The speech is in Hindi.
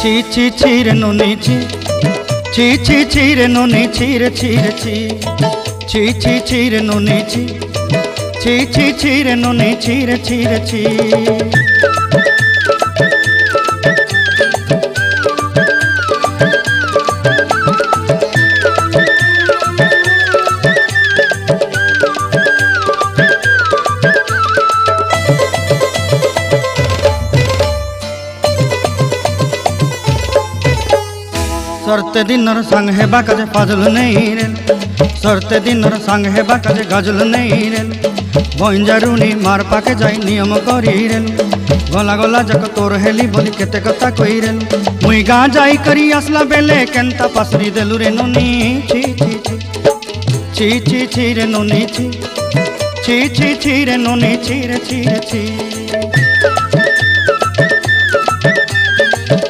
ছি ছি ছি রে নুনি ছি ছি ছি ছি রে নুনি ছি রে ছি রে ছি ছি ছি ছি রে নুনি ছি ছি ছি ছি রে নুনি ছি রে ছি রে ছি। सरते दिनर संग हेबा काजे फाजल नहीं रेल सरते दिनर संग हेबा काजे गजल नहीं रेल बंजारुनी मार पाके जाई नियम करी रेल गला गला जक तोर हेली बोली केते कथा कई रेल मुई गा जाई करी आसला बेले केंता पासरी देलु रे नुनी छी छी छी छी छी रे नुनी छी छी छी छी रे नुनी छी रे छी रे छी।